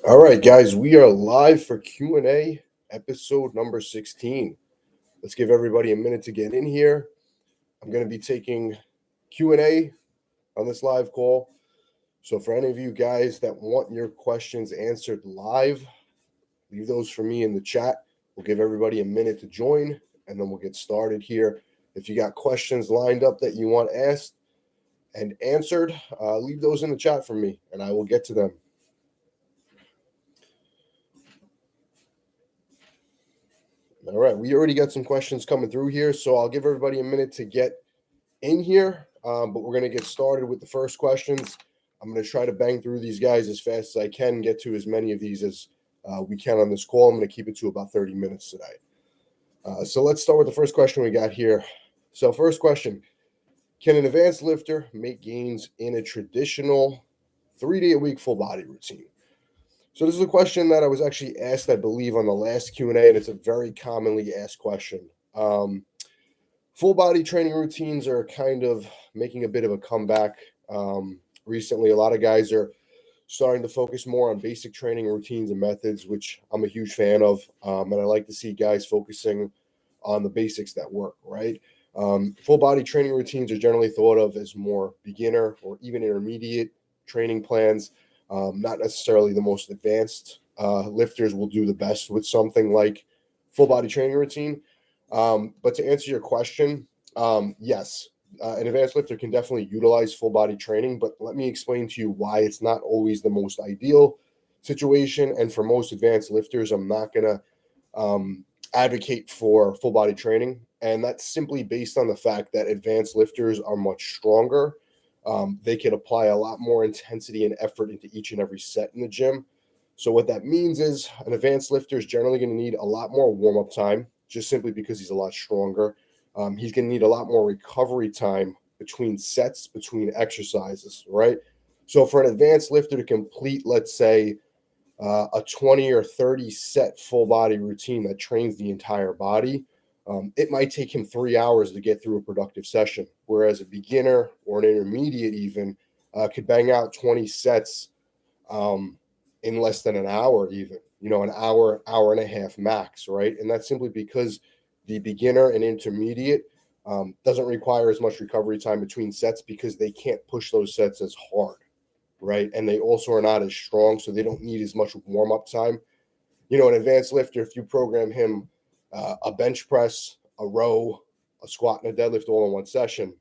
All right, guys, we are live for Q&A, episode number 16. Let's give everybody a minute to get in here. I'm going to be taking Q&A on this live call. So for any of you guys that want your questions answered live, leave those for me in the chat. We'll give everybody a minute to join, and then we'll get started here. If you got questions lined up that you want asked and answered, leave those in the chat for me, and I will get to them. All right, we already got some questions coming through here, so I'll give everybody a minute to get in here, but we're going to get started with the first questions. I'm going to try to bang through these guys as fast as I can, get to as many of these as we can on this call. I'm going to keep it to about 30 minutes today. So let's start with the first question we got here. So first question, can an advanced lifter make gains in a traditional 3-day-a-week full body routine? So this is a question that I was actually asked, I believe, on the last Q&A, and it's a very commonly asked question. Full body training routines are kind of making a bit of a comeback recently. A lot of guys are starting to focus more on basic training routines and methods, which I'm a huge fan of. And I like to see guys focusing on the basics that work, right? Full body training routines are generally thought of as more beginner or even intermediate training plans. Not necessarily the most advanced lifters will do the best with something like full body training routine. But to answer your question, yes, an advanced lifter can definitely utilize full body training, but let me explain to you why it's not always the most ideal situation. And for most advanced lifters, I'm not going to advocate for full body training. And that's simply based on the fact that advanced lifters are much stronger. They can apply a lot more intensity and effort into each and every set in the gym. So what that means is an advanced lifter is generally going to need a lot more warm-up time, just simply because he's a lot stronger. He's going to need a lot more recovery time between sets, between exercises, right? So for an advanced lifter to complete, let's say, a 20 or 30 set full body routine that trains the entire body, it might take him 3 hours to get through a productive session, whereas a beginner or an intermediate even could bang out 20 sets in less than an hour, even, an hour, hour and a half max, right? And that's simply because the beginner and intermediate doesn't require as much recovery time between sets because they can't push those sets as hard, right? And they also are not as strong, so they don't need as much warm-up time. An advanced lifter, if you program him a bench press, a row, a squat, and a deadlift all in one session,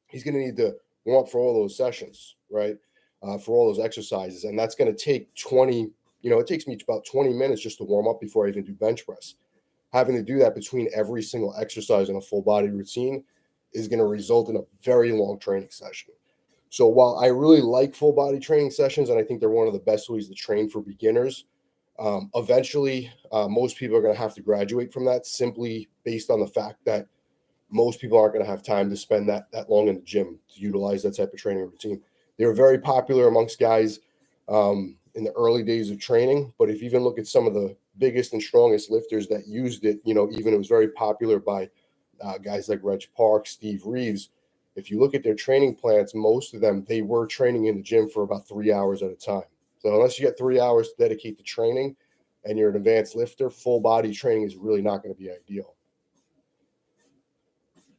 he's going to need to warm up for all those sessions, right? For all those exercises. And that's going to take 20, it takes me about 20 minutes just to warm up before I even do bench press. Having to do that between every single exercise in a full body routine is going to result in a very long training session. So while I really like full body training sessions, and I think they're one of the best ways to train for beginners, eventually most people are going to have to graduate from that simply based on the fact that most people aren't going to have time to spend that long in the gym to utilize that type of training routine. They were very popular amongst guys in the early days of training, but if you even look at some of the biggest and strongest lifters that used it, even it was very popular by guys like Reg Park, Steve Reeves. If you look at their training plans, most of them, they were training in the gym for about 3 hours at a time. So unless you get 3 hours to dedicate to training and you're an advanced lifter, full body training is really not going to be ideal.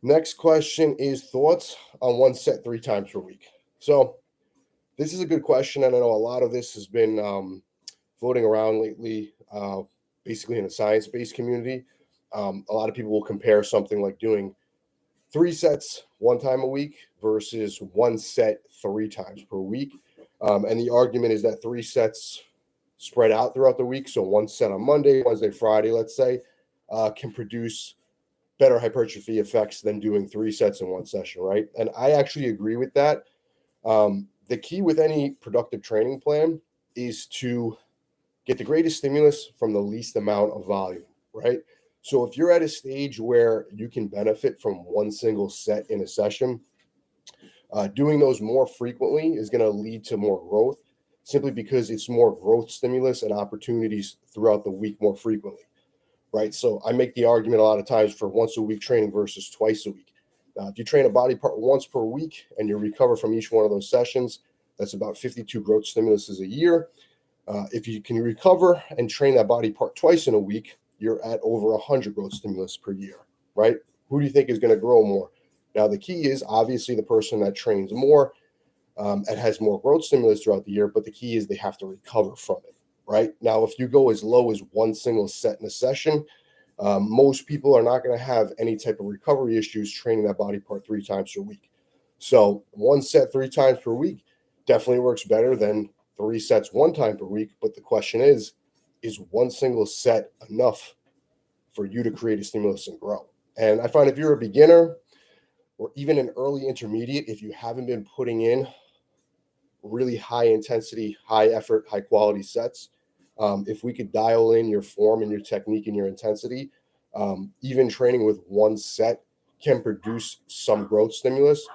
Next question is thoughts on one set 3 times per week. So this is a good question, and I know a lot of this has been floating around lately, basically in the science-based community. A lot of people will compare something like doing 3 sets 1 time a week versus 1 set 3 times per week. And the argument is that 3 sets spread out throughout the week, so 1 set on Monday, Wednesday, Friday, let's say, can produce better hypertrophy effects than doing 3 sets in 1 session, right? And I actually agree with that. The key with any productive training plan is to get the greatest stimulus from the least amount of volume, right? So if you're at a stage where you can benefit from 1 single set in a session, doing those more frequently is going to lead to more growth simply because it's more growth stimulus and opportunities throughout the week more frequently, right? So I make the argument a lot of times for once a week training versus twice a week. If you train a body part once per week and you recover from each one of those sessions, that's about 52 growth stimuluses a year. If you can recover and train that body part twice in a week, you're at over 100 growth stimulus per year, right? Who do you think is going to grow more? Now, the key is obviously the person that trains more and has more growth stimulus throughout the year, but the key is they have to recover from it, right? Now, if you go as low as one single set in a session, most people are not going to have any type of recovery issues training that body part 3 times per week. So one set 3 times per week definitely works better than 3 sets 1 time per week. But the question is one single set enough for you to create a stimulus and grow? And I find if you're a beginner or even an early intermediate, if you haven't been putting in really high intensity, high effort, high quality sets, if we could dial in your form and your technique and your intensity, even training with 1 set can produce some growth stimulus.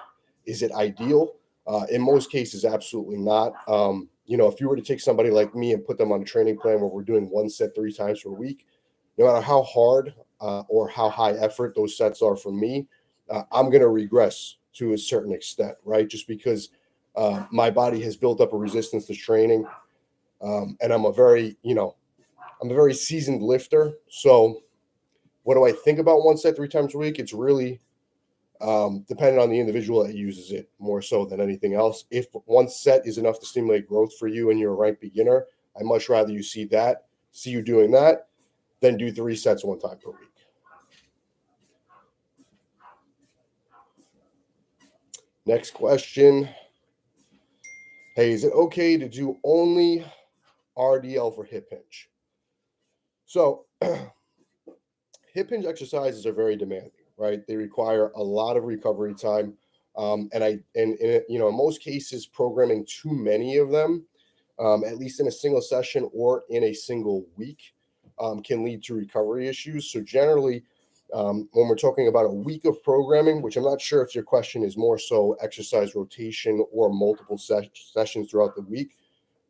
Is it ideal? In most cases, absolutely not. If you were to take somebody like me and put them on a training plan where we're doing 1 set 3 times per week, no matter how hard or how high effort those sets are for me, I'm going to regress to a certain extent, right? Just because my body has built up a resistance to training, and I'm a very seasoned lifter. So what do I think about 1 set 3 times a week? It's really depending on the individual that uses it more so than anything else. If 1 set is enough to stimulate growth for you and you're a ranked beginner, I'd much rather you see you doing that than do 3 sets 1 time per week. Next question. Hey, is it okay to do only RDL for hip hinge? So hip hinge exercises are very demanding, right? They require a lot of recovery time. In most cases, programming too many of them, at least in a single session or in a single week, can lead to recovery issues. So generally, when we're talking about a week of programming, which I'm not sure if your question is more so exercise rotation or multiple sessions throughout the week,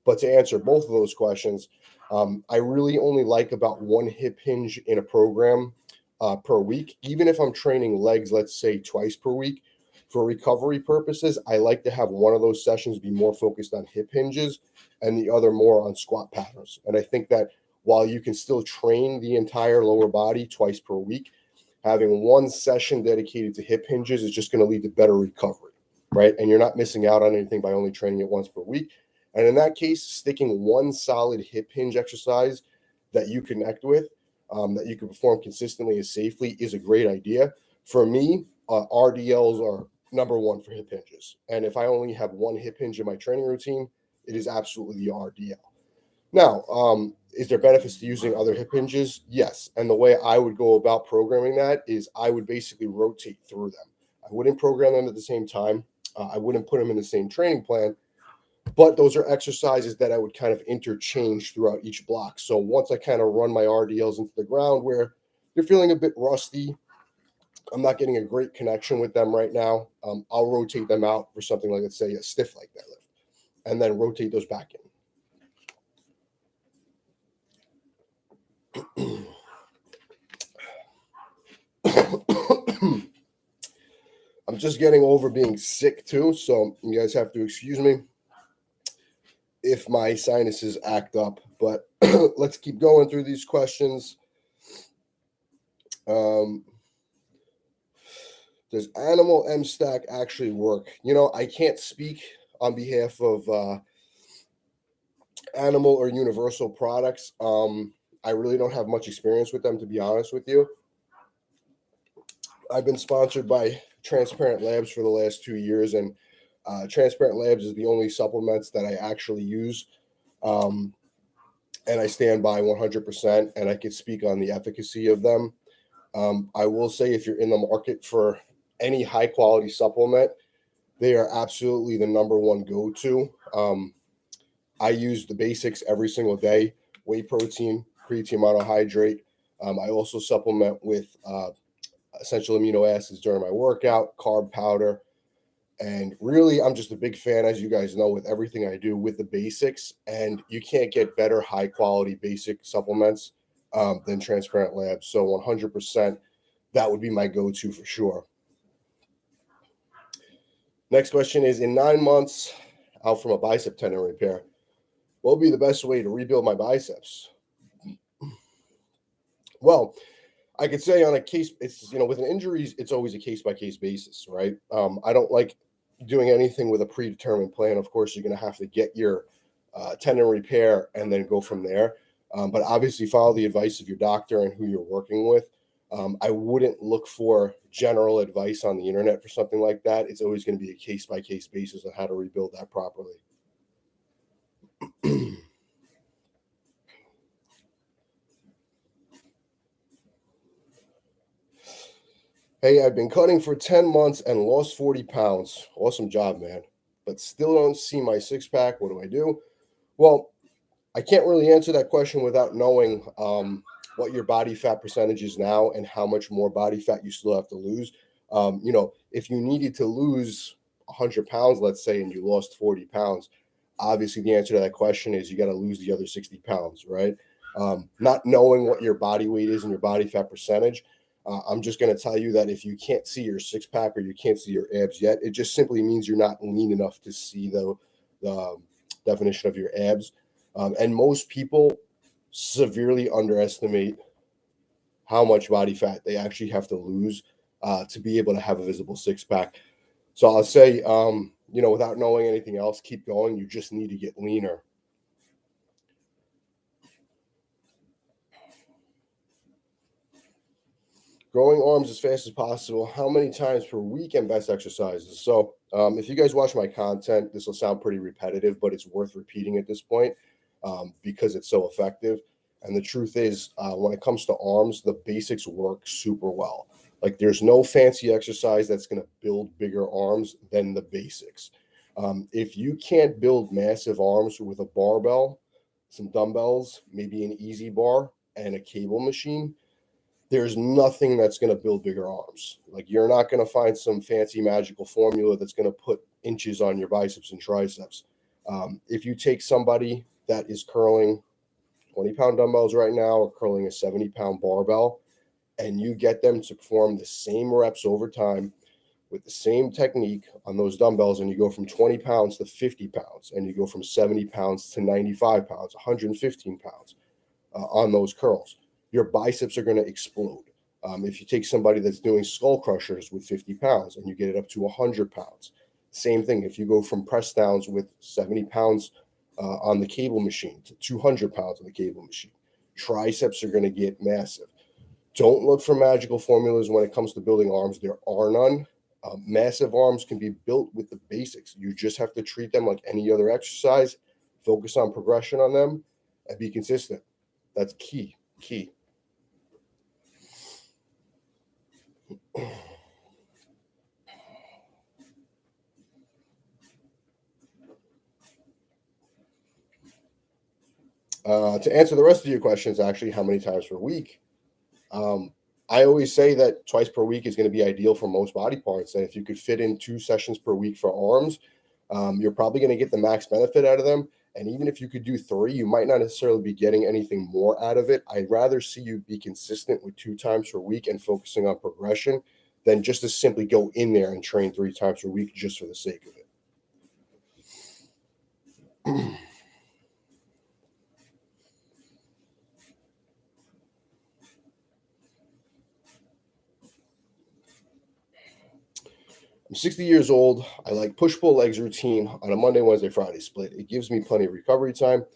but to answer both of those questions, I really only like about 1 hip hinge in a program per week. Even if I'm training legs, let's say twice per week, for recovery purposes, I like to have one of those sessions be more focused on hip hinges and the other more on squat patterns. And I think that while you can still train the entire lower body twice per week, having 1 session dedicated to hip hinges is just going to lead to better recovery, right? And you're not missing out on anything by only training it once per week. And in that case, sticking 1 solid hip hinge exercise that you connect with, that you can perform consistently and safely is a great idea. For me, RDLs are number 1 for hip hinges. And if I only have 1 hip hinge in my training routine, it is absolutely the RDL. Now, is there benefits to using other hip hinges? Yes. And the way I would go about programming that is I would basically rotate through them. I wouldn't program them at the same time. I wouldn't put them in the same training plan. But those are exercises that I would kind of interchange throughout each block. So once I kind of run my RDLs into the ground where you're feeling a bit rusty, I'm not getting a great connection with them right now, I'll rotate them out for something like, let's say, a stiff leg deadlift, and then rotate those back in. I'm just getting over being sick too, so you guys have to excuse me if my sinuses act up. But let's keep going through these questions. Does Animal M Stack actually work? I can't speak on behalf of Animal or Universal products. I really don't have much experience with them, to be honest with you. I've been sponsored by Transparent Labs for the last 2 years, and Transparent Labs is the only supplements that I actually use, and I stand by 100%, and I can speak on the efficacy of them. I will say if you're in the market for any high-quality supplement, they are absolutely the number 1 go-to. I use the basics every single day: whey protein, creatine monohydrate. I also supplement with essential amino acids during my workout, carb powder. And really, I'm just a big fan, as you guys know, with everything I do with the basics. And you can't get better high-quality basic supplements than Transparent Labs. So 100%, that would be my go-to for sure. Next question is, in 9 months out from a bicep tendon repair, What would be the best way to rebuild my biceps? Well, I could say on a case, it's, with an injuries, it's always a case by case basis, right? I don't like doing anything with a predetermined plan. Of course, you're going to have to get your tendon repair and then go from there. But obviously, follow the advice of your doctor and who you're working with. I wouldn't look for general advice on the internet for something like that. It's always going to be a case by case basis on how to rebuild that properly. Hey, I've been cutting for 10 months and lost 40 pounds. Awesome job, man. But still don't see my six pack. What do I do? Well, I can't really answer that question without knowing what your body fat percentage is now and how much more body fat you still have to lose. If you needed to lose 100 pounds, let's say, and you lost 40 pounds, obviously the answer to that question is you got to lose the other 60 pounds, right? Not knowing what your body weight is and your body fat percentage, I'm just going to tell you that if you can't see your six pack or you can't see your abs yet, it just simply means you're not lean enough to see the definition of your abs. And most people severely underestimate how much body fat they actually have to lose to be able to have a visible six pack. So I'll say, without knowing anything else, keep going. You just need to get leaner. Growing arms as fast as possible. How many times per week and best exercises? So if you guys watch my content, this will sound pretty repetitive, but it's worth repeating at this point because it's so effective. And the truth is, when it comes to arms, the basics work super well. Like there's no fancy exercise that's going to build bigger arms than the basics. If you can't build massive arms with a barbell, some dumbbells, maybe an easy bar, and a cable machine, there's nothing that's going to build bigger arms. Like you're not going to find some fancy magical formula that's going to put inches on your biceps and triceps. If you take somebody that is curling 20-pound dumbbells right now or curling a 70-pound barbell, and you get them to perform the same reps over time with the same technique on those dumbbells, and you go from 20 pounds to 50 pounds, and you go from 70 pounds to 95 pounds, 115 pounds on those curls, your biceps are going to explode. If you take somebody that's doing skull crushers with 50 pounds and you get it up to 100 pounds, same thing. If you go from press downs with 70 pounds on the cable machine to 200 pounds on the cable machine, triceps are going to get massive. Don't look for magical formulas when it comes to building arms. There are none. Massive arms can be built with the basics. You just have to treat them like any other exercise, focus on progression on them, and be consistent. That's key. To answer the rest of your questions, actually, how many times per week? I always say that twice per week is going to be ideal for most body parts. And if you could fit in 2 sessions per week for arms, you're probably going to get the max benefit out of them. And even if you could do 3, you might not necessarily be getting anything more out of it. I'd rather see you be consistent with 2 times per week and focusing on progression than just to simply go in there and train 3 times per week just for the sake of it. I'm 60 years old. I like push-pull legs routine on a Monday, Wednesday, Friday split. It gives me plenty of recovery time.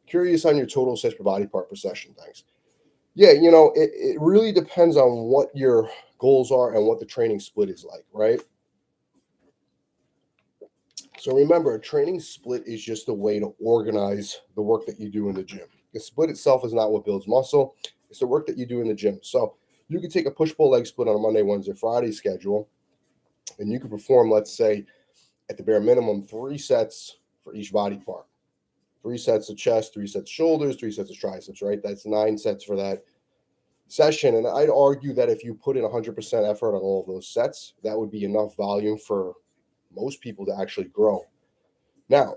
Curious on your total sets per body part per session. Thanks. Yeah, it really depends on what your goals are and what the training split is like, right? So remember, a training split is just a way to organize the work that you do in the gym. The split itself is not what builds muscle. It's the work that you do in the gym. So you could take a push-pull leg split on a Monday, Wednesday, Friday schedule, and you could perform, let's say, at the bare minimum, 3 sets for each body part. 3 sets of chest, 3 sets of shoulders, 3 sets of triceps, right? That's 9 sets for that session. And I'd argue that if you put in 100% effort on all of those sets, that would be enough volume for most people to actually grow. Now,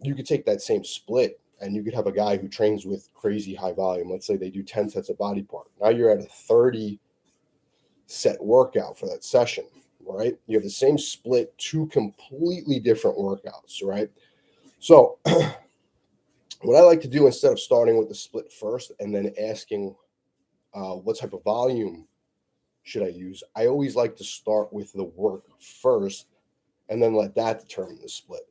you could take that same split and you could have a guy who trains with crazy high volume. Let's say they do 10 sets of body part. Now you're at a 30 set workout for that session, right? You have the same split, 2 completely different workouts, right? So What I like to do, instead of starting with the split first and then asking what type of volume should I use, I always like to start with the work first and then let that determine the split.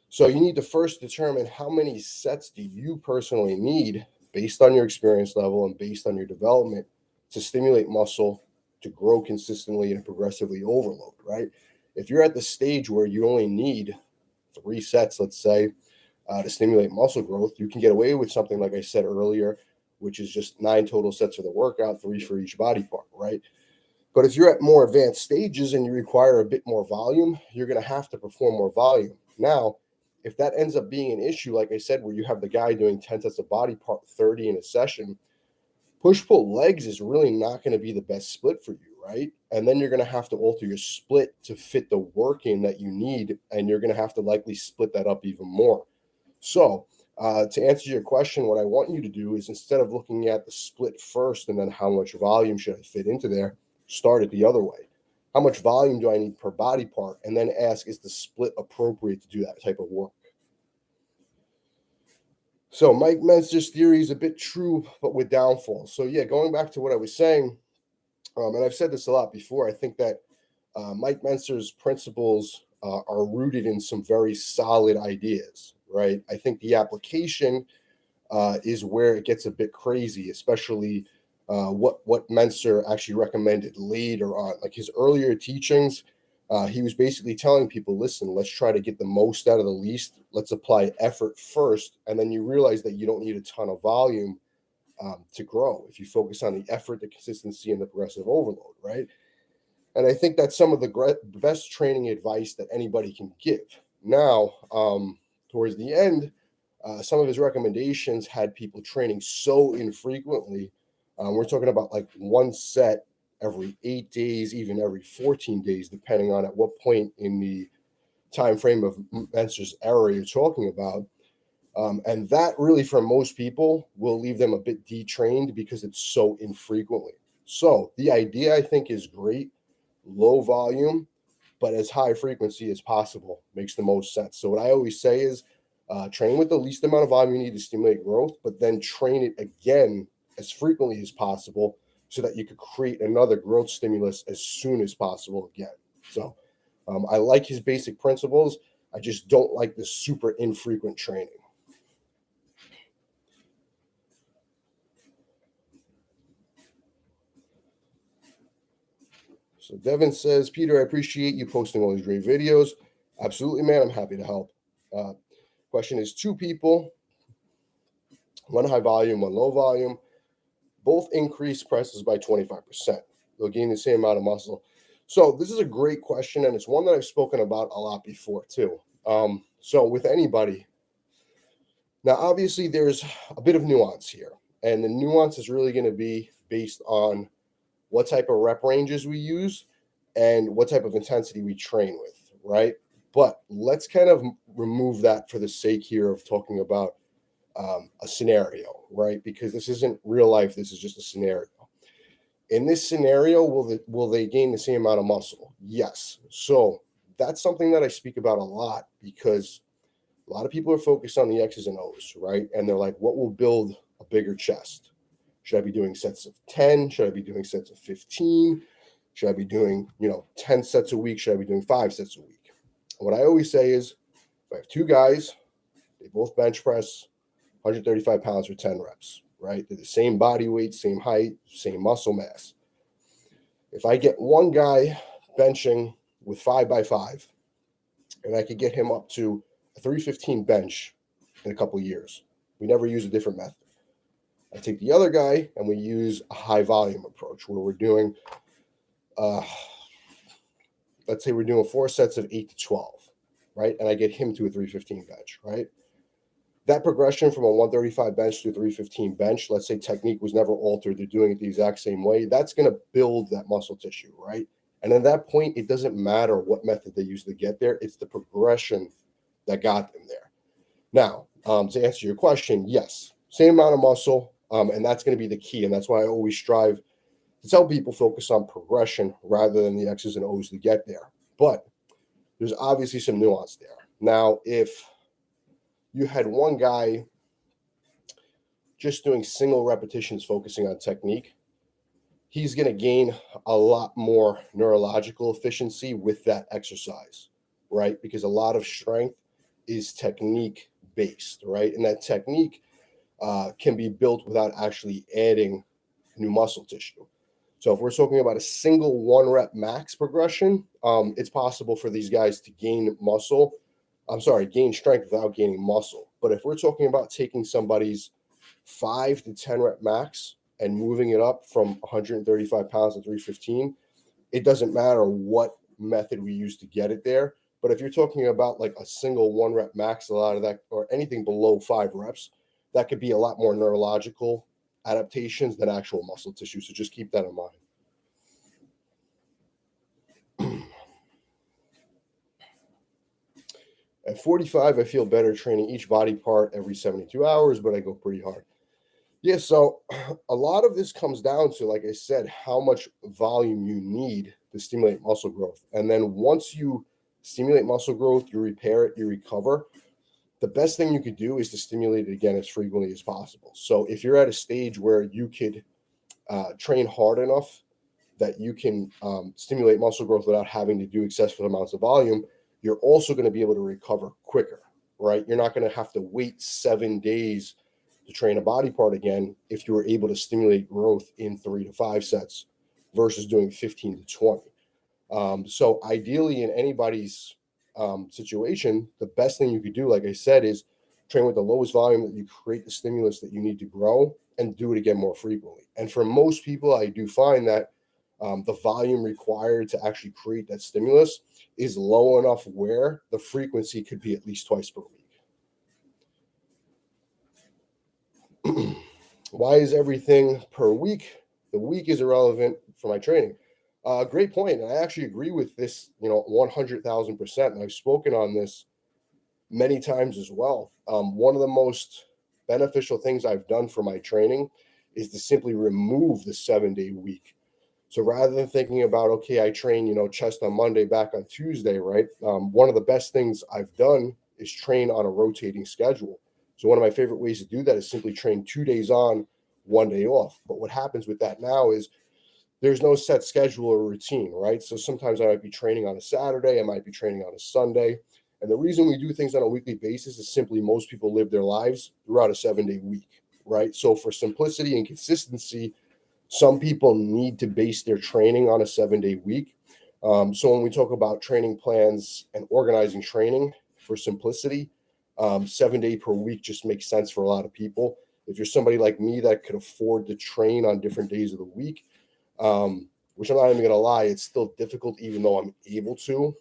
So you need to first determine how many sets do you personally need based on your experience level and based on your development to stimulate muscle to grow consistently and progressively overload, right? If you're at the stage where you only need 3 sets, let's say, to stimulate muscle growth, you can get away with something like I said earlier, which is just 9 total sets for the workout, 3 for each body part, right? But if you're at more advanced stages and you require a bit more volume, you're going to have to perform more volume. Now, if that ends up being an issue, like I said, where you have the guy doing 10 sets of body part, 30 in a session, push pull legs is really not going to be the best split for you, right? And then you're going to have to alter your split to fit the work in that you need, and you're going to have to likely split that up even more. So, to answer your question, what I want you to do is, instead of looking at the split first and then how much volume should I fit into there, start it the other way. How much volume do I need per body part? And then ask, is the split appropriate to do that type of work? So Mike Mentzer's theory is a bit true, but with downfalls. So yeah, going back to what I was saying, and I've said this a lot before, I think that Mike Mentzer's principles are rooted in some very solid ideas, right? I think the application is where it gets a bit crazy, especially what Mentzer actually recommended later on. Like his earlier teachings, he was basically telling people, listen, let's try to get the most out of the least. Let's apply effort first. And then you realize that you don't need a ton of volume to grow if you focus on the effort, the consistency, and the progressive overload, right? And I think that's some of the best training advice that anybody can give. Now, towards the end, some of his recommendations had people training so infrequently. We're talking about like 1 set every 8 days, even every 14 days, depending on at what point in the time frame of Mentzer's era you're talking about. And that really, for most people, will leave them a bit detrained because it's so infrequently. So the idea, I think, is great. Low volume, but as high frequency as possible makes the most sense. So what I always say is train with the least amount of volume you need to stimulate growth, but then train it again as frequently as possible so that you could create another growth stimulus as soon as possible again. So I like his basic principles. I just don't like the super infrequent training. So Devin says, Peter, I appreciate you posting all these great videos. Absolutely, man. I'm happy to help. Question is 2 people, 1 high volume, 1 low volume, both increase presses by 25%. They'll gain the same amount of muscle. So this is a great question, and it's one that I've spoken about a lot before too. So with anybody, now obviously there's a bit of nuance here, and the nuance is really going to be based on what type of rep ranges we use and what type of intensity we train with, right? But let's kind of remove that for the sake here of talking about a scenario, right? Because this isn't real life. This is just a scenario. In this scenario, will they gain the same amount of muscle? Yes. So that's something that I speak about a lot because a lot of people are focused on the X's and O's, right? And they're like, what will build a bigger chest? Should I be doing sets of 10? Should I be doing sets of 15? Should I be doing, 10 sets a week? Should I be doing 5 sets a week? What I always say is, if I have 2 guys, they both bench press 135 pounds for 10 reps, right? They're the same body weight, same height, same muscle mass. If I get one guy benching with 5x5, and I could get him up to a 315 bench in a couple of years, we never use a different method. I take the other guy and we use a high volume approach where we're doing, let's say we're doing 4 sets of 8 to 12, right? And I get him to a 315 bench, right? That progression from a 135 bench to a 315 bench, let's say technique was never altered, they're doing it the exact same way, that's going to build that muscle tissue, right? And at that point, it doesn't matter what method they use to get there. It's the progression that got them there. Now, to answer your question, yes, same amount of muscle, and that's going to be the key. And that's why I always strive to tell people focus on progression rather than the X's and O's to get there. But there's obviously some nuance there. Now, if you had one guy just doing single repetitions, focusing on technique, he's going to gain a lot more neurological efficiency with that exercise, right? Because a lot of strength is technique based, right? And that technique can be built without actually adding new muscle tissue. So if we're talking about a single 1 rep max progression, it's possible for these guys to gain gain strength without gaining muscle. But if we're talking about taking somebody's 5 to 10 rep max and moving it up from 135 pounds to 315, it doesn't matter what method we use to get it there. But if you're talking about like a single 1 rep max, a lot of that, or anything below 5 reps, that could be a lot more neurological adaptations than actual muscle tissue. So just keep that in mind. At 45, I feel better training each body part every 72 hours, but I go pretty hard. Yeah, so a lot of this comes down to, like I said, how much volume you need to stimulate muscle growth. And then once you stimulate muscle growth, you repair it, you recover, the best thing you could do is to stimulate it again as frequently as possible. So if you're at a stage where you could train hard enough that you can stimulate muscle growth without having to do excessive amounts of volume, you're also going to be able to recover quicker, right? You're not going to have to wait 7 days to train a body part again if you were able to stimulate growth in 3 to 5 sets versus doing 15 to 20. So ideally, in anybody's situation, the best thing you could do, like I said, is train with the lowest volume that you create the stimulus that you need to grow and do it again more frequently. And for most people, I do find that the volume required to actually create that stimulus is low enough where the frequency could be at least twice per week. Why is everything per week? The week is irrelevant for my training. Great point. And I actually agree with this, 100,000%. And I've spoken on this many times as well. One of the most beneficial things I've done for my training is to simply remove the 7-day week. So rather than thinking about, okay, I train, chest on Monday, back on Tuesday, right? One of the best things I've done is train on a rotating schedule. So one of my favorite ways to do that is simply train 2 days on, 1 day off. But what happens with that now is there's no set schedule or routine, right? So sometimes I might be training on a Saturday, I might be training on a Sunday. And the reason we do things on a weekly basis is simply most people live their lives throughout a 7-day week, right? So for simplicity and consistency, some people need to base their training on a 7-day week. So when we talk about training plans and organizing training for simplicity, 7 day per week just makes sense for a lot of people. If you're somebody like me that could afford to train on different days of the week, which I'm not even going to lie, it's still difficult even though I'm able to.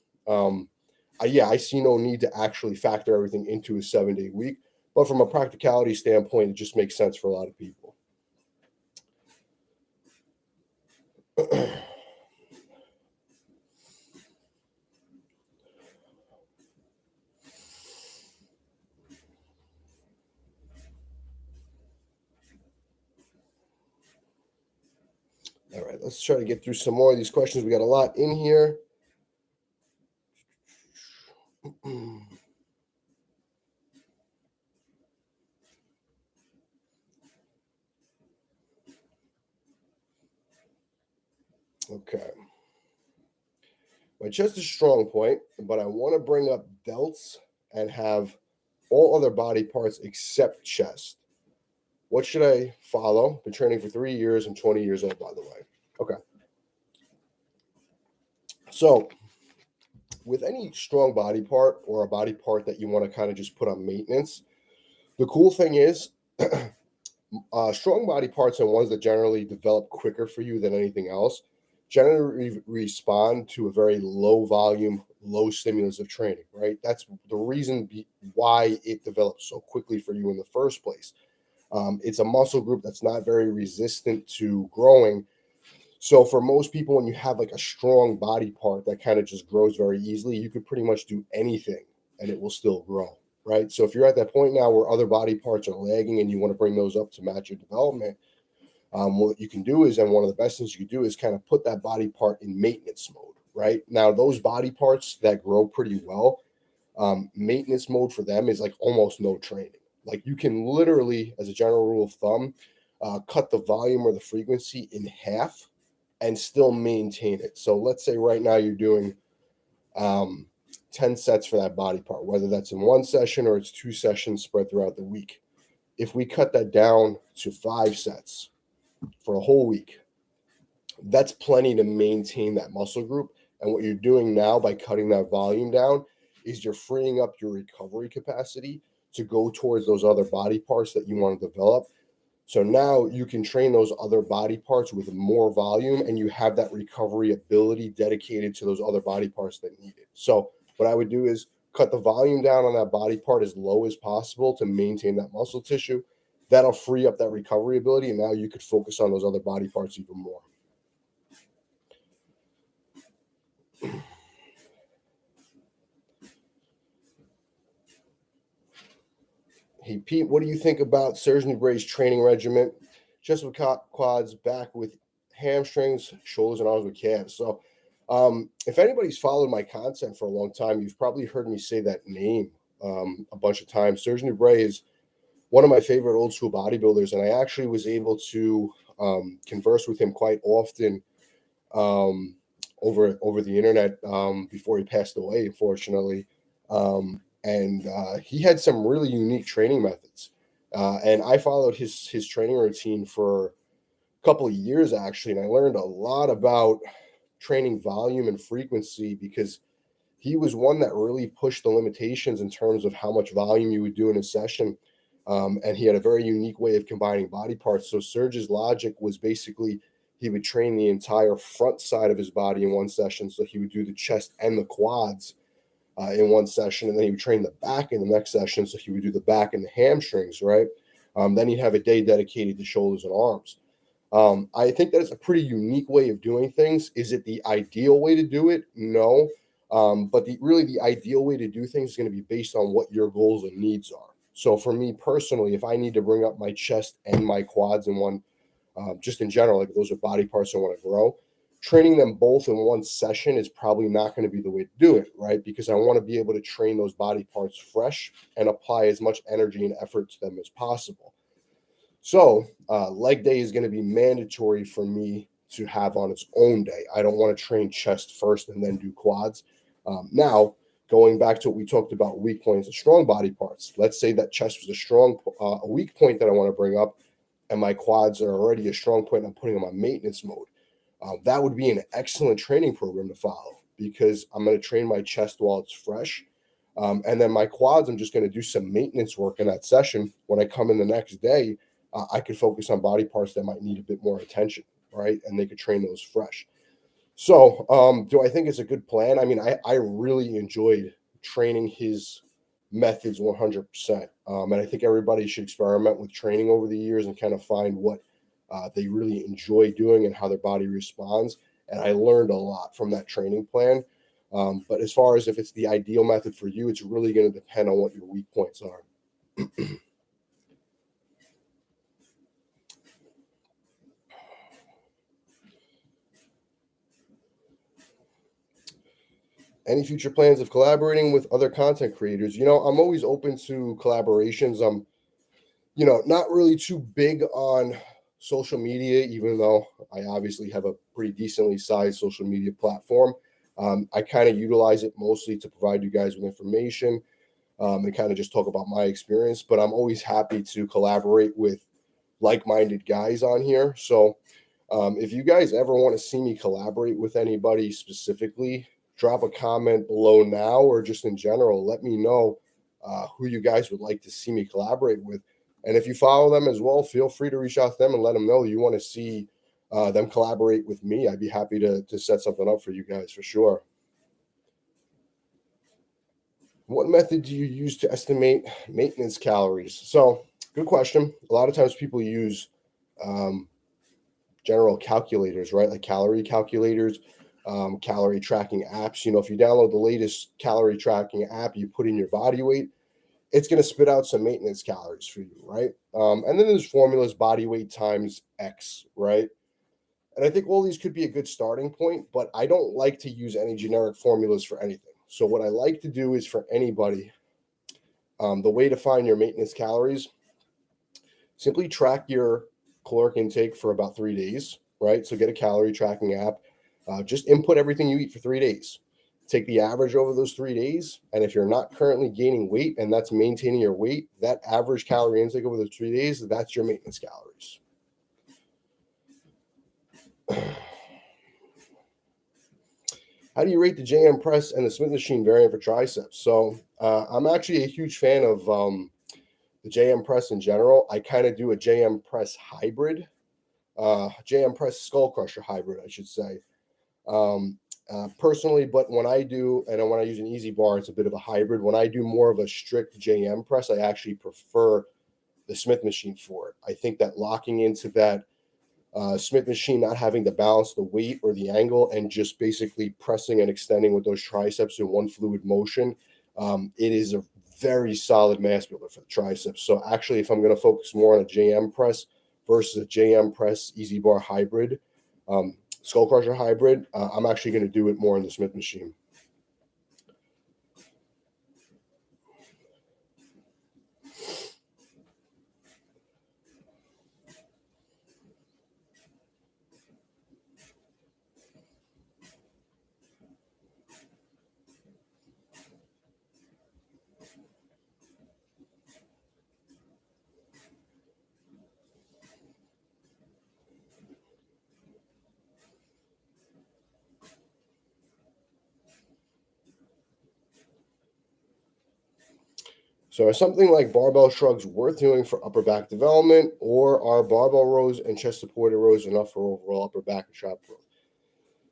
I see no need to actually factor everything into a 7-day week. But from a practicality standpoint, it just makes sense for a lot of people. All right, let's try to get through some more of these questions. We got a lot in here. Okay. My chest is strong point, but I want to bring up delts and have all other body parts except chest. What should I follow? Been training for 3 years. I'm 20 years old, by the way. Okay. So with any strong body part or a body part that you want to kind of just put on maintenance, the cool thing is strong body parts are ones that generally develop quicker for you than anything else, generally respond to a very low volume, low stimulus of training, right? That's the reason why it develops so quickly for you in the first place. It's a muscle group that's not very resistant to growing. So for most people, when you have like a strong body part that kind of just grows very easily, you could pretty much do anything and it will still grow, right? So if you're at that point now where other body parts are lagging and you want to bring those up to match your development, what you can do is, and one of the best things you can do is kind of put that body part in maintenance mode, right? Now, those body parts that grow pretty well, maintenance mode for them is like almost no training, Like you can literally, as a general rule of thumb, cut the volume or the frequency in half and still maintain it. So let's say right now you're doing 10 sets for that body part, whether that's in one session or it's 2 sessions spread throughout the week. If we cut that down to 5 sets for a whole week, that's plenty to maintain that muscle group. And what you're doing now by cutting that volume down is you're freeing up your recovery capacity to go towards those other body parts that you want to develop. So now you can train those other body parts with more volume, and you have that recovery ability dedicated to those other body parts that need it. So what I would do is cut the volume down on that body part as low as possible to maintain that muscle tissue. That'll free up that recovery ability, and now you could focus on those other body parts even more. Hey, Pete, what do you think about Serge Nubret's training regimen? Chest with quads, back with hamstrings, shoulders and arms with calves. So if anybody's followed my content for a long time, you've probably heard me say that name a bunch of times. Serge Nubret is one of my favorite old school bodybuilders, and I actually was able to converse with him quite often over the internet before he passed away, unfortunately. And he had some really unique training methods. And I followed his training routine for a couple of years, actually, and I learned a lot about training volume and frequency because he was one that really pushed the limitations in terms of how much volume you would do in a session. And he had a very unique way of combining body parts. So Serge's logic was basically he would train the entire front side of his body in one session. So he would do the chest and the quads in one session, and then he would train the back in the next session. So he would do the back and the hamstrings, right? Then he'd have a day dedicated to shoulders and arms. I think that is a pretty unique way of doing things. Is it the ideal way to do it? No. But really the ideal way to do things is going to be based on what your goals and needs are. So for me personally, if I need to bring up my chest and my quads in one, just in general, like those are body parts I want to grow, training them both in one session is probably not going to be the way to do it, right? Because I want to be able to train those body parts fresh and apply as much energy and effort to them as possible. So leg day is going to be mandatory for me to have on its own day. I don't want to train chest first and then do quads. Now, going back to what we talked about, weak points and strong body parts. Let's say that chest was a weak point that I want to bring up, and my quads are already a strong point. I'm putting them on maintenance mode. That would be an excellent training program to follow because I'm going to train my chest while it's fresh. And then my quads, I'm just going to do some maintenance work in that session. When I come in the next day, I could focus on body parts that might need a bit more attention, right? And they could train those fresh. So do I think it's a good plan? I mean, I really enjoyed training his methods 100%. And I think everybody should experiment with training over the years and kind of find what they really enjoy doing and how their body responds. And I learned a lot from that training plan. But as far as if it's the ideal method for you, it's really going to depend on what your weak points are. Any future plans of collaborating with other content creators? I'm always open to collaborations. I'm not really too big on social media, even though I obviously have a pretty decently sized social media platform. I kind of utilize it mostly to provide you guys with information and kind of just talk about my experience. But I'm always happy to collaborate with like-minded guys on here. So if you guys ever want to see me collaborate with anybody specifically, drop a comment below now or just in general. Let me know who you guys would like to see me collaborate with. And if you follow them as well, feel free to reach out to them and let them know you want to see them collaborate with me. I'd be happy to set something up for you guys for sure. What method do you use to estimate maintenance calories? So, good question. A lot of times people use general calculators, right? Like calorie calculators, calorie tracking apps. If you download the latest calorie tracking app, you put in your body weight, it's going to spit out some maintenance calories for you, right? And then there's formulas, body weight times X, right? And I think all these could be a good starting point, but I don't like to use any generic formulas for anything. So what I like to do is for anybody, The way to find your maintenance calories, simply track your caloric intake for about 3 days, right? So get a calorie tracking app. Just input everything you eat for 3 days. Take the average over those 3 days. And if you're not currently gaining weight and that's maintaining your weight, that average calorie intake over those 3 days, that's your maintenance calories. How do you rate the JM press and the Smith machine variant for triceps? So I'm actually a huge fan of the JM press in general. I kind of do a JM press hybrid, JM press skull crusher hybrid, I should say. Personally, but when I do, and when I use an easy bar, it's a bit of a hybrid. When I do more of a strict JM press, I actually prefer the Smith machine for it. I think that locking into that Smith machine, not having to balance the weight or the angle and just basically pressing and extending with those triceps in one fluid motion, it is a very solid mass builder for the triceps. So actually, if I'm going to focus more on a JM press versus a JM press easy bar hybrid, skull crusher hybrid, I'm actually going to do it more in the Smith machine. So are something like barbell shrugs worth doing for upper back development, or are barbell rows and chest supported rows enough for overall upper back and trap growth?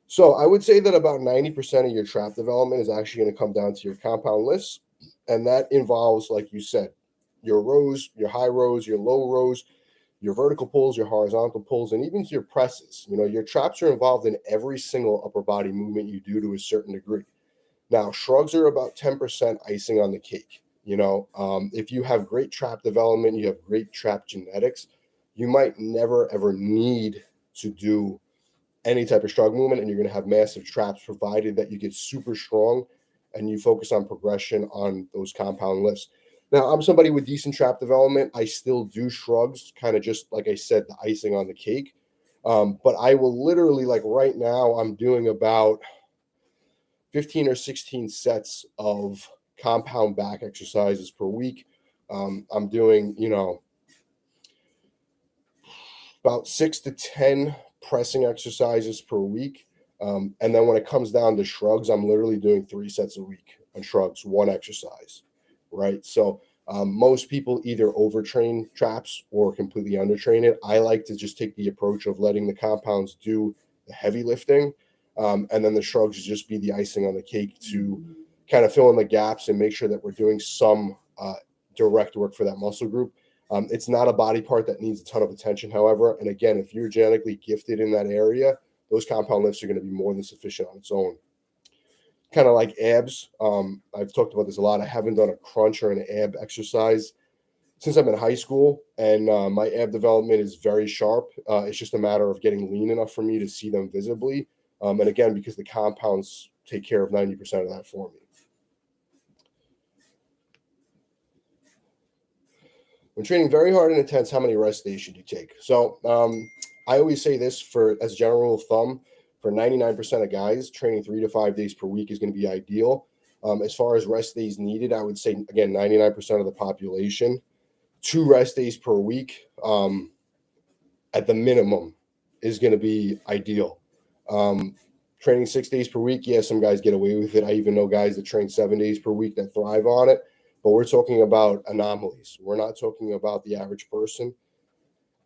So I would say that about 90% of your trap development is actually going to come down to your compound lifts. And that involves, like you said, your rows, your high rows, your low rows, your vertical pulls, your horizontal pulls, and even your presses. You know, your traps are involved in every single upper body movement you do to a certain degree. Now, shrugs are about 10% icing on the cake. You know, if you have great trap development, you have great trap genetics, you might never ever need to do any type of shrug movement, and you're going to have massive traps, provided that you get super strong and you focus on progression on those compound lifts. Now, I'm somebody with decent trap development. I still do shrugs, kind of just like I said, the icing on the cake. But I will literally, like right now, I'm doing about 15 or 16 sets of compound back exercises per week. I'm doing, you know, about 6 to 10 pressing exercises per week. And then when it comes down to shrugs, I'm literally doing 3 sets a week on shrugs, one exercise, right? So most people either overtrain traps or completely undertrain it. I like to just take the approach of letting the compounds do the heavy lifting, and then the shrugs just be the icing on the cake to kind of fill in the gaps and make sure that we're doing some direct work for that muscle group. It's not a body part that needs a ton of attention, however. And again, if you're genetically gifted in that area, those compound lifts are going to be more than sufficient on its own. Kind of like abs. I've talked about this a lot. I haven't done a crunch or an ab exercise since I'm in high school, and my ab development is very sharp. It's just a matter of getting lean enough for me to see them visibly. And again, because the compounds take care of 90% of that for me. When training very hard and intense, how many rest days should you take? So I always say this for as a general rule of thumb, for 99% of guys, training 3 to 5 days per week is going to be ideal. As far as rest days needed, I would say, again, 99% of the population, 2 rest days per week at the minimum is going to be ideal. Training 6 days per week, yeah, some guys get away with it. I even know guys that train 7 days per week that thrive on it. But we're talking about anomalies. We're not talking about the average person.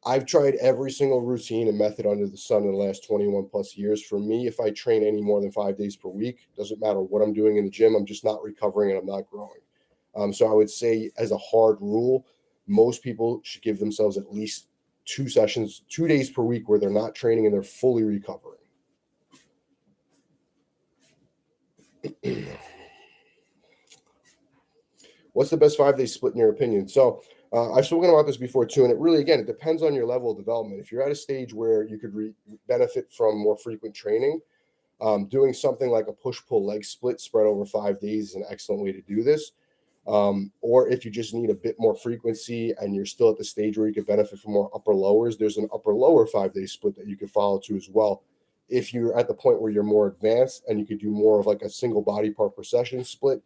I've tried every single routine and method under the sun in the last 21 plus years. For me, if I train any more than 5 days per week, doesn't matter what I'm doing in the gym, I'm just not recovering and I'm not growing. So I would say, as a hard rule, most people should give themselves at least 2 sessions, 2 days per week where they're not training and they're fully recovering. What's the best 5-day split in your opinion? So I've spoken about this before too, and it really, again, it depends on your level of development. If you're at a stage where you could benefit from more frequent training, doing something like a push-pull leg split spread over 5 days is an excellent way to do this. Or if you just need a bit more frequency and you're still at the stage where you could benefit from more upper lowers, there's an upper lower 5-day split that you could follow to as well. If you're at the point where you're more advanced and you could do more of like a single body part per session split,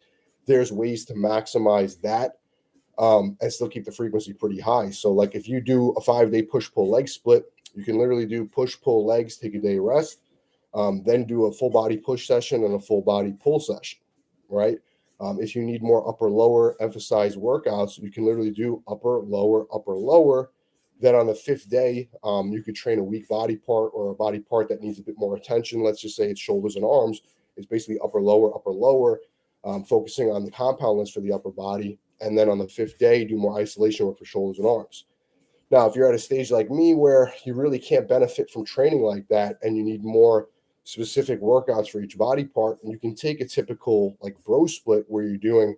there's ways to maximize that and still keep the frequency pretty high. So like if you do a 5-day push-pull leg split, you can literally do push-pull legs, take a day rest, then do a full body push session and a full body pull session, right? If you need more upper lower emphasized workouts, you can literally do upper lower. Then on the 5th day, you could train a weak body part or a body part that needs a bit more attention. Let's just say it's shoulders and arms. It's basically upper lower, focusing on the compound lifts for the upper body. And then on the 5th day, do more isolation work for shoulders and arms. Now, if you're at a stage like me where you really can't benefit from training like that and you need more specific workouts for each body part, and you can take a typical like bro split where you're doing,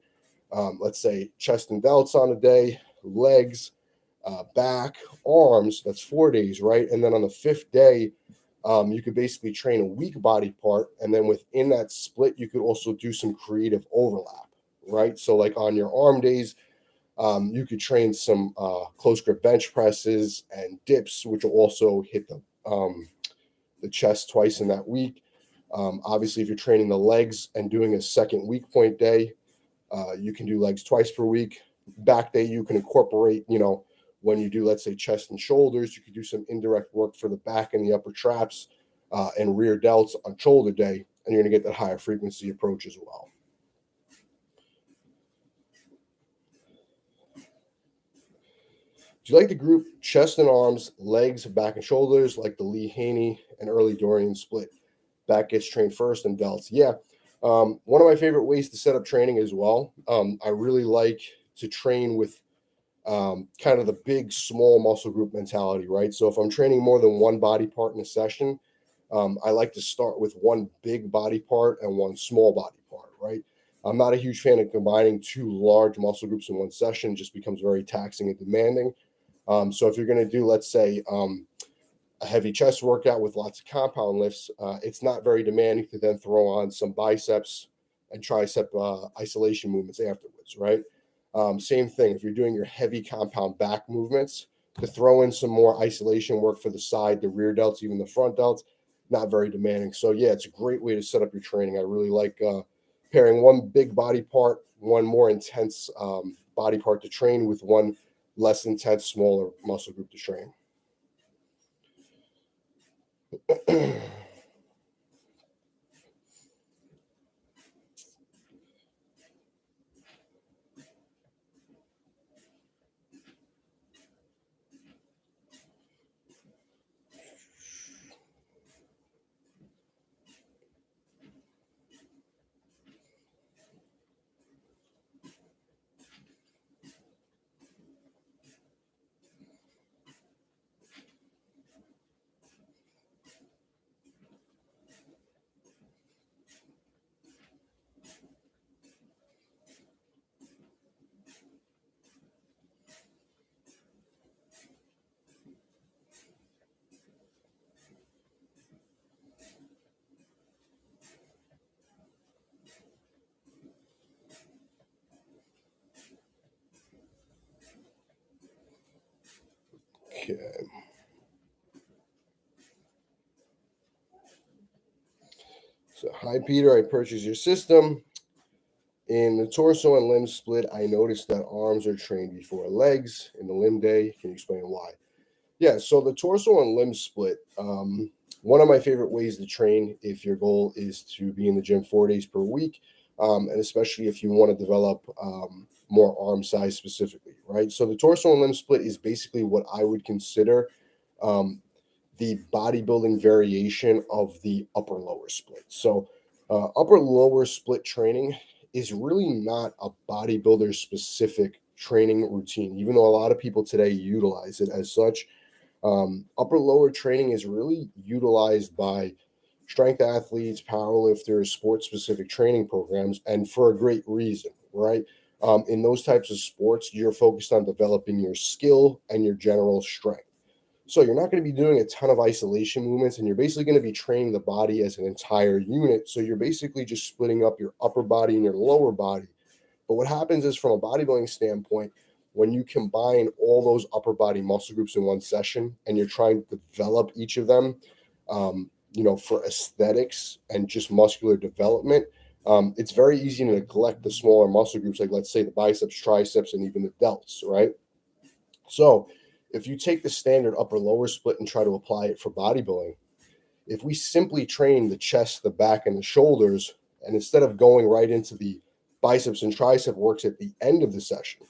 let's say, chest and delts on a day, legs, back, arms, that's 4 days, right? And then on the 5th day, you could basically train a weak body part. And then within that split, you could also do some creative overlap, right? So like on your arm days, you could train some close grip bench presses and dips, which will also hit the chest twice in that week. Obviously, if you're training the legs and doing a second weak point day, you can do legs twice per week. Back day, you can incorporate, when you do, let's say, chest and shoulders, you could do some indirect work for the back and the upper traps and rear delts on shoulder day, and you're going to get that higher frequency approach as well. Do you like the group chest and arms, legs, back and shoulders, like the Lee Haney and early Dorian split? Back gets trained first and delts. Yeah. One of my favorite ways to set up training as well. I really like to train with kind of the big, small muscle group mentality, right? So if I'm training more than one body part in a session, I like to start with one big body part and one small body part, right? I'm not a huge fan of combining two large muscle groups in one session. It just becomes very taxing and demanding. So if you're going to do, let's say, a heavy chest workout with lots of compound lifts, it's not very demanding to then throw on some biceps and tricep isolation movements afterwards, right? Same thing, if you're doing your heavy compound back movements, to throw in some more isolation work for the side, the rear delts, even the front delts, not very demanding. So yeah, it's a great way to set up your training. I really like pairing one big body part, one more intense body part to train with one less intense, smaller muscle group to train. Okay. So, hi, Peter. I purchased your system. In the torso and limb split, I noticed that arms are trained before legs. In the limb day, can you explain why? Yeah, so the torso and limb split, one of my favorite ways to train if your goal is to be in the gym 4 days per week, and especially if you want to develop more arm size specifically, right? So the torso and limb split is basically what I would consider the bodybuilding variation of the upper lower split. So upper lower split training is really not a bodybuilder specific training routine, even though a lot of people today utilize it as such. Upper lower training is really utilized by strength athletes, powerlifters, sports specific training programs, and for a great reason, right? In those types of sports, you're focused on developing your skill and your general strength. So you're not going to be doing a ton of isolation movements, and you're basically going to be training the body as an entire unit. So you're basically just splitting up your upper body and your lower body. But But what happens is, from a bodybuilding standpoint, when you combine all those upper body muscle groups in one session and you're trying to develop each of them, for aesthetics and just muscular development, it's very easy to neglect the smaller muscle groups, like let's say the biceps, triceps, and even the delts, right? So if you take the standard upper lower split and try to apply it for bodybuilding, if we simply train the chest, the back, and the shoulders, and instead of going right into the biceps and tricep works at the end of the session,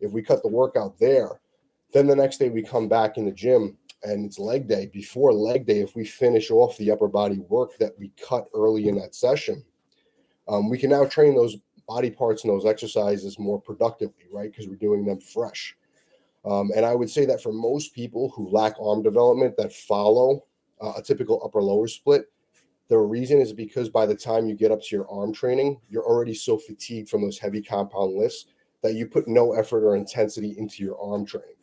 if we cut the workout there, then the next day we come back in the gym and it's leg day. Before leg day, if we finish off the upper body work that we cut early in that session, we can now train those body parts and those exercises more productively, right? Because we're doing them fresh. And I would say that for most people who lack arm development that follow a typical upper lower split, the reason is because by the time you get up to your arm training, you're already so fatigued from those heavy compound lifts that you put no effort or intensity into your arm training.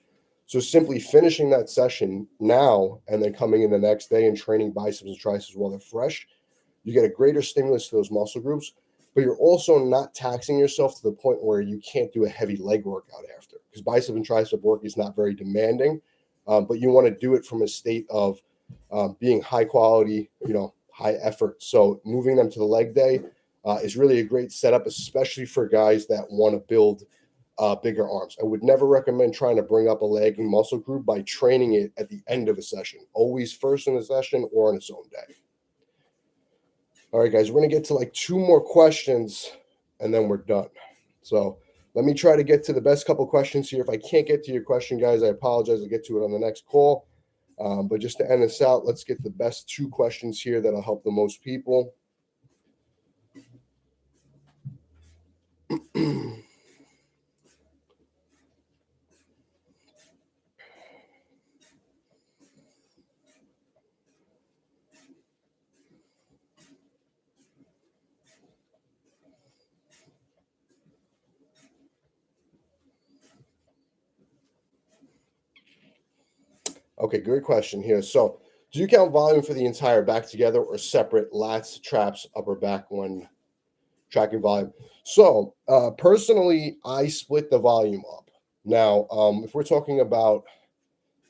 So simply finishing that session now and then coming in the next day and training biceps and triceps while they're fresh, you get a greater stimulus to those muscle groups, but you're also not taxing yourself to the point where you can't do a heavy leg workout after, because bicep and tricep work is not very demanding, but you want to do it from a state of being high quality, high effort. So moving them to the leg day is really a great setup, especially for guys that want to build bigger arms. I would never recommend trying to bring up a leg and muscle group by training it at the end of a session, always first in the session or on its own day. All right, guys, we're going to get to like 2 more questions and then we're done. So let me try to get to the best couple questions here. If I can't get to your question, guys, I apologize. I'll get to it on the next call. But just to end this out, let's get the best 2 questions here that'll help the most people. Okay, great question here. So do you count volume for the entire back together or separate lats, traps, upper back when tracking volume? So personally, I split the volume up. Now, if we're talking about,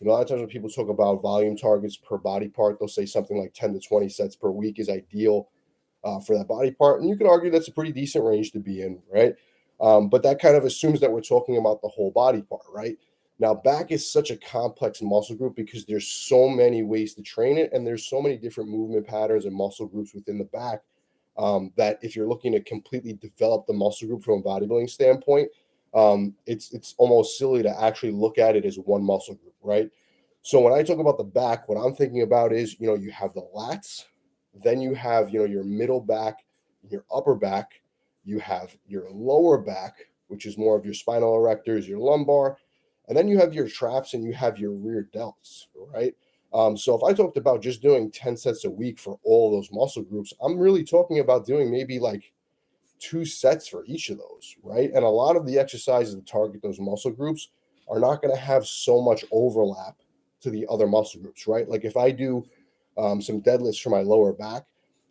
a lot of times when people talk about volume targets per body part, they'll say something like 10 to 20 sets per week is ideal for that body part. And you could argue that's a pretty decent range to be in, right? But that kind of assumes that we're talking about the whole body part, right? Now, back is such a complex muscle group because there's so many ways to train it, and there's so many different movement patterns and muscle groups within the back that if you're looking to completely develop the muscle group from a bodybuilding standpoint, it's almost silly to actually look at it as one muscle group, right? So when I talk about the back, what I'm thinking about is, you have the lats, then you have, your middle back, your upper back, you have your lower back, which is more of your spinal erectors, your lumbar, and then you have your traps and you have your rear delts, right? So if I talked about just doing 10 sets a week for all those muscle groups, I'm really talking about doing maybe like 2 sets for each of those, right? And a lot of the exercises that target those muscle groups are not going to have so much overlap to the other muscle groups, right? Like if I do some deadlifts for my lower back,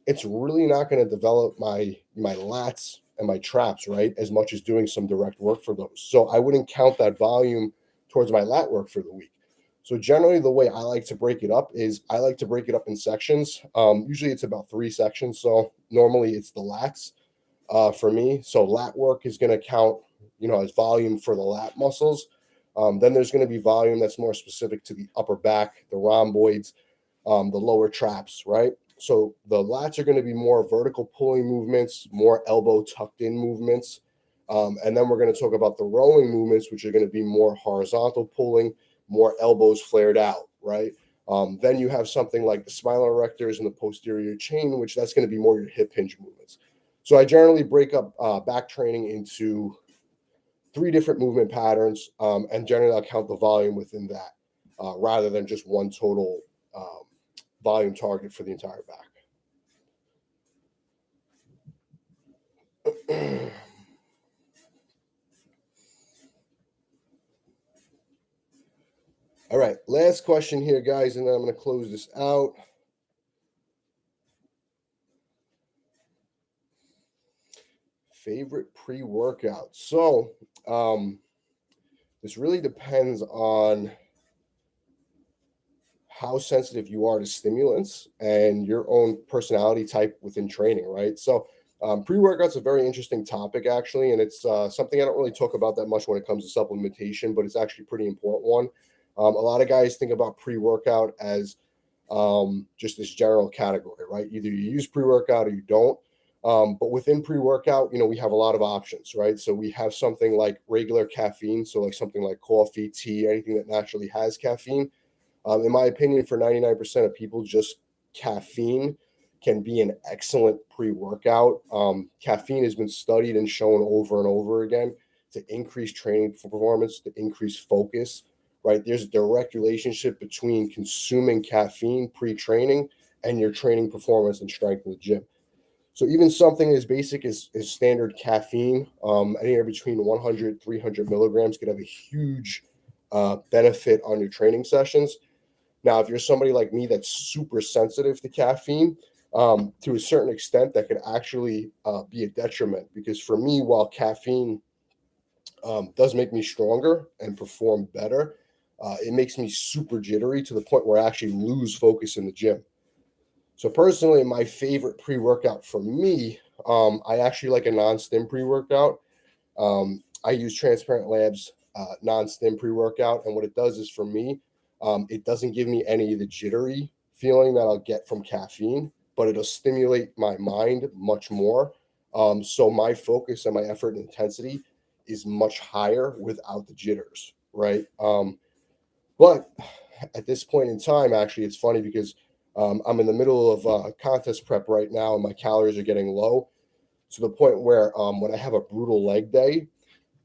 it's really not going to develop my lats and my traps, right, as much as doing some direct work for those. So I wouldn't count that volume towards my lat work for the week. So generally the way I like to break it up is I like to break it up in sections. Usually it's about 3 sections. So normally it's the lats for me. So lat work is going to count, as volume for the lat muscles. Then there's going to be volume that's more specific to the upper back, the rhomboids, the lower traps, right? So the lats are going to be more vertical pulling movements, more elbow tucked in movements. And then we're going to talk about the rowing movements, which are going to be more horizontal pulling, more elbows flared out, right? Then you have something like the spinal erectors and the posterior chain, which that's going to be more your hip hinge movements. So I generally break up back training into 3 different movement patterns, and generally I'll count the volume within that rather than just one total volume target for the entire back. All right, last question here, guys, and then I'm going to close this out. favorite pre-workout. So this really depends on how sensitive you are to stimulants and your own personality type within training, right? So pre-workout's a very interesting topic, actually, and it's something I don't really talk about that much when it comes to supplementation, but it's actually a pretty important one. A lot of guys think about pre-workout as just this general category, right? Either you use pre-workout or you don't. But within pre-workout, we have a lot of options, right? So we have something like regular caffeine, so like something like coffee, tea, anything that naturally has caffeine. In my opinion, for 99% of people, just caffeine can be an excellent pre-workout. Caffeine has been studied and shown over and over again to increase training performance, to increase focus, right? There's a direct relationship between consuming caffeine pre-training and your training performance and strength in the gym. So even something as basic as standard caffeine, anywhere between 100, 300 milligrams could have a huge benefit on your training sessions. Now, if you're somebody like me that's super sensitive to caffeine, to a certain extent, that could actually be a detriment. Because for me, while caffeine does make me stronger and perform better, it makes me super jittery to the point where I actually lose focus in the gym. So personally, my favorite pre-workout for me, I actually like a non-stim pre-workout. I use Transparent Labs non-stim pre-workout, and what it does is for me, it doesn't give me any of the jittery feeling that I'll get from caffeine, but it'll stimulate my mind much more. So my focus and my effort and intensity is much higher without the jitters, right? But at this point in time, actually, it's funny because I'm in the middle of contest prep right now, and my calories are getting low to the point where when I have a brutal leg day,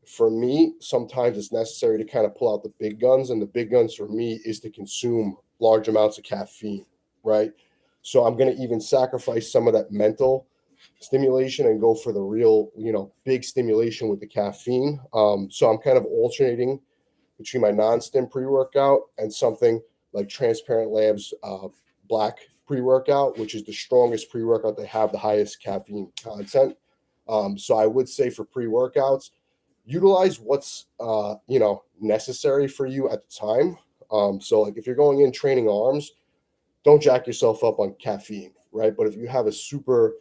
for me, sometimes it's necessary to kind of pull out the big guns, and the big guns for me is to consume large amounts of caffeine, right? So I'm going to even sacrifice some of that mental stimulation and go for the real, big stimulation with the caffeine. So I'm kind of alternating between my non-stim pre-workout and something like Transparent Labs Black pre-workout, which is the strongest pre-workout. They have the highest caffeine content. So I would say for pre-workouts, utilize what's necessary for you at the time. So like if you're going in training arms, don't jack yourself up on caffeine, right? But if you have a super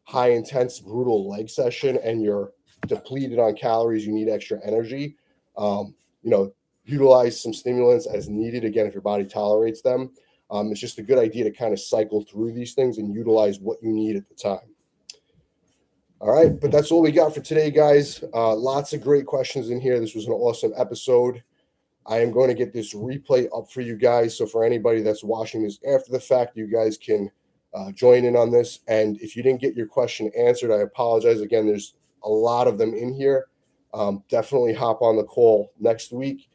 high intense brutal leg session and you're depleted on calories, you need extra energy, utilize some stimulants as needed, again, if your body tolerates them. It's just a good idea to kind of cycle through these things and utilize what you need at the time. All right, but that's all we got for today, guys. Lots of great questions in here. This was an awesome episode. I am going to get this replay up for you guys. So for anybody that's watching this after the fact, you guys can join in on this. And if you didn't get your question answered, I apologize. Again, there's a lot of them in here. Definitely hop on the call next week,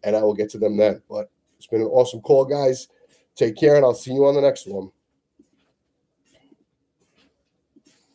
and I will get to them then. But it's been an awesome call, guys. Take care, and I'll see you on the next one.